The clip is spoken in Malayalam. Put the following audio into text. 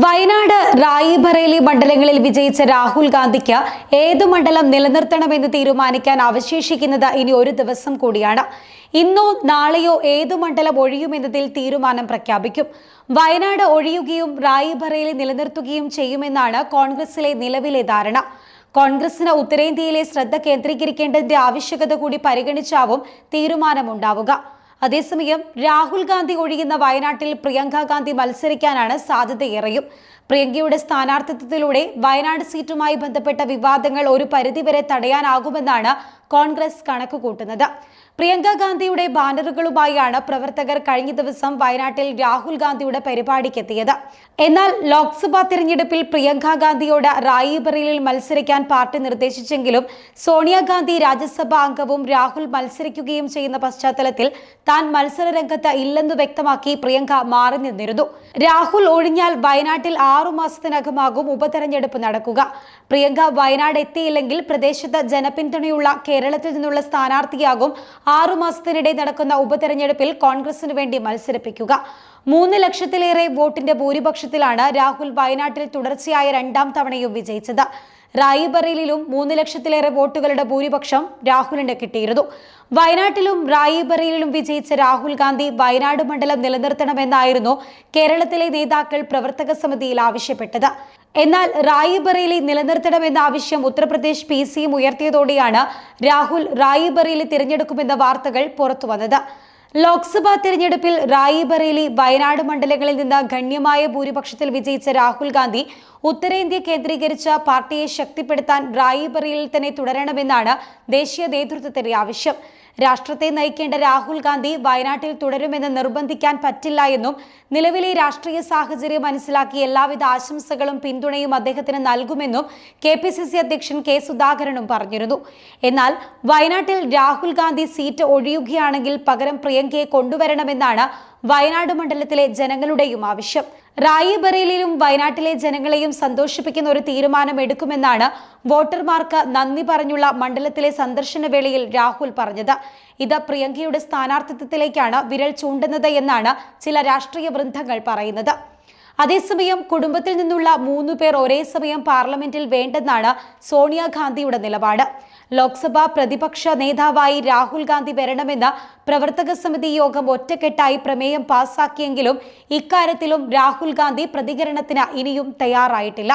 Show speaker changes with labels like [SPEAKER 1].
[SPEAKER 1] വയനാട് റായിബറേലി മണ്ഡലങ്ങളിൽ വിജയിച്ച രാഹുൽ ഗാന്ധിക്ക് ഏതു മണ്ഡലം നിലനിർത്തണമെന്ന് തീരുമാനിക്കാൻ അവശേഷിക്കുന്നത് ഇനി ഒരു ദിവസം കൂടിയാണ്. ഇന്നോ നാളെയോ ഏതു മണ്ഡലം ഒഴിയുമെന്നതിൽ തീരുമാനം പ്രഖ്യാപിക്കും. വയനാട് ഒഴിയുകയും റായിബറേലി നിലനിർത്തുകയും ചെയ്യുമെന്നാണ് കോൺഗ്രസിലെ നിലവിലെ ധാരണ. കോൺഗ്രസിന് ഉത്തരേന്ത്യയിലെ ശ്രദ്ധ കേന്ദ്രീകരിക്കേണ്ടതിന്റെ ആവശ്യകത കൂടി പരിഗണിച്ചാവും തീരുമാനമുണ്ടാവുക. അതേസമയം രാഹുൽ ഗാന്ധി ഒഴിയുന്ന വയനാട്ടിൽ പ്രിയങ്ക ഗാന്ധി മത്സരിക്കാനാണ് സാധ്യതയേറെയും. പ്രിയങ്കയുടെ സ്ഥാനാർത്ഥിത്വത്തിലൂടെ വയനാട് സീറ്റുമായി ബന്ധപ്പെട്ട വിവാദങ്ങൾ ഒരു പരിധിവരെ തടയാനാകുമെന്നാണ് കോൺഗ്രസ് കണക്കുകൂട്ടുന്നത്. പ്രിയങ്ക ഗാന്ധിയുടെ ബാനറുകളുമായാണ് പ്രവർത്തകർ കഴിഞ്ഞ ദിവസം വയനാട്ടിൽ രാഹുൽ ഗാന്ധിയുടെ പരിപാടിക്കെത്തിയത്. എന്നാൽ ലോക്സഭാ തിരഞ്ഞെടുപ്പിൽ പ്രിയങ്ക ഗാന്ധിയോട് റായിബറേലിയിൽ മത്സരിക്കാൻ പാർട്ടി നിർദ്ദേശിച്ചെങ്കിലും സോണിയാഗാന്ധി രാജ്യസഭാ അംഗവും രാഹുൽ മത്സരിക്കുകയും ചെയ്യുന്ന പശ്ചാത്തലത്തിൽ താൻ മത്സര രംഗത്ത് ഇല്ലെന്ന് വ്യക്തമാക്കി പ്രിയങ്ക മാറി നിന്നിരുന്നു. രാഹുൽ ഒഴിഞ്ഞാൽ വയനാട്ടിൽ 6 മാസത്തിനകമാകും ഉപതെരഞ്ഞെടുപ്പ് നടക്കുക. പ്രിയങ്ക വയനാട് എത്തിയില്ലെങ്കിൽ പ്രദേശത്ത് ജനപിന്തുണയുള്ള കേരളത്തിൽ നിന്നുള്ള സ്ഥാനാർത്ഥിയാകും 6 മാസത്തിനിടെ നടക്കുന്ന ഉപതെരഞ്ഞെടുപ്പിൽ കോൺഗ്രസിനു വേണ്ടി മത്സരിപ്പിക്കുക. 3 ലക്ഷത്തിലേറെ വോട്ടിന്റെ ഭൂരിപക്ഷത്തിലാണ് രാഹുൽ വയനാട്ടിൽ തുടർച്ചയായ 2ാം തവണയും വിജയിച്ചത്. റായിബറേലിയിലും 3 ലക്ഷത്തിലേറെ വോട്ടുകളുടെ ഭൂരിപക്ഷം രാഹുലിന് കിട്ടിയിരുന്നു. വയനാട്ടിലും റായിബറേലിയിലും വിജയിച്ച രാഹുൽ ഗാന്ധി വയനാട് മണ്ഡലം നിലനിർത്തണമെന്നായിരുന്നു കേരളത്തിലെ നേതാക്കൾ പ്രവർത്തക സമിതിയിൽ ആവശ്യപ്പെട്ടത്. എന്നാൽ റായിബറേലി നിലനിർത്തണമെന്ന ആവശ്യം ഉത്തർപ്രദേശ് PCM ഉയർത്തിയതോടെയാണ് രാഹുൽ റായിബറേലി തിരഞ്ഞെടുക്കുമെന്ന വാർത്തകൾ പുറത്തുവന്നത്. ലോക്സഭാ തിരഞ്ഞെടുപ്പിൽ റായിബറേലി വയനാട് മണ്ഡലങ്ങളിൽ നിന്ന് ഗണ്യമായ ഭൂരിപക്ഷത്തിൽ വിജയിച്ച രാഹുൽ ഗാന്ധി ഉത്തരേന്ത്യ കേന്ദ്രീകരിച്ച പാർട്ടിയെ ശക്തിപ്പെടുത്താൻ റായിബറേലിയിൽ തന്നെ തുടരണമെന്നാണ് ദേശീയ നേതൃത്വത്തിന്റെ ആവശ്യം. രാഷ്ട്രത്തെ നയിക്കേണ്ട രാഹുൽ ഗാന്ധി വയനാട്ടിൽ തുടരുമെന്ന് നിർബന്ധിക്കാൻ പറ്റില്ല എന്നും നിലവിലെ രാഷ്ട്രീയ സാഹചര്യം മനസ്സിലാക്കി എല്ലാവിധ ആശംസകളും പിന്തുണയും അദ്ദേഹത്തിന് നൽകുമെന്നും KPCC അധ്യക്ഷൻ K സുധാകരനും പറഞ്ഞിരുന്നു. എന്നാൽ വയനാട്ടിൽ രാഹുൽ ഗാന്ധി സീറ്റ് ഒഴിയുകയാണെങ്കിൽ പകരം പ്രിയങ്കയെ കൊണ്ടുവരണമെന്നാണ് വയനാട് മണ്ഡലത്തിലെ ജനങ്ങളുടെയും ആവശ്യം. റായിബറേലിയിലും വയനാട്ടിലെ ജനങ്ങളെയും സന്തോഷിപ്പിക്കുന്ന ഒരു തീരുമാനം എടുക്കുമെന്നാണ് വോട്ടർമാർക്ക് നന്ദി പറഞ്ഞുള്ള മണ്ഡലത്തിലെ സന്ദർശന വേളയിൽ രാഹുൽ പറഞ്ഞത്. ഇത് പ്രിയങ്കയുടെ സ്ഥാനാർത്ഥിത്വത്തിലേക്കാണ് വിരൽ ചൂണ്ടുന്നത് എന്നാണ് ചില രാഷ്ട്രീയ വൃന്ദങ്ങൾ പറയുന്നത്. അതേസമയം കുടുംബത്തിൽ നിന്നുള്ള 3 പേർ ഒരേ സമയം പാർലമെന്റിൽ വേണ്ടെന്നാണ് സോണിയാഗാന്ധിയുടെ നിലപാട്. ലോക്സഭാ പ്രതിപക്ഷ നേതാവായി രാഹുൽ ഗാന്ധി വരണമെന്ന പ്രവർത്തക സമിതി യോഗം ഒറ്റക്കെട്ടായി പ്രമേയം പാസാക്കിയെങ്കിലും ഇക്കാര്യത്തിലും രാഹുൽ ഗാന്ധി പ്രതികരണത്തിന് ഇനിയും തയ്യാറായിട്ടില്ല.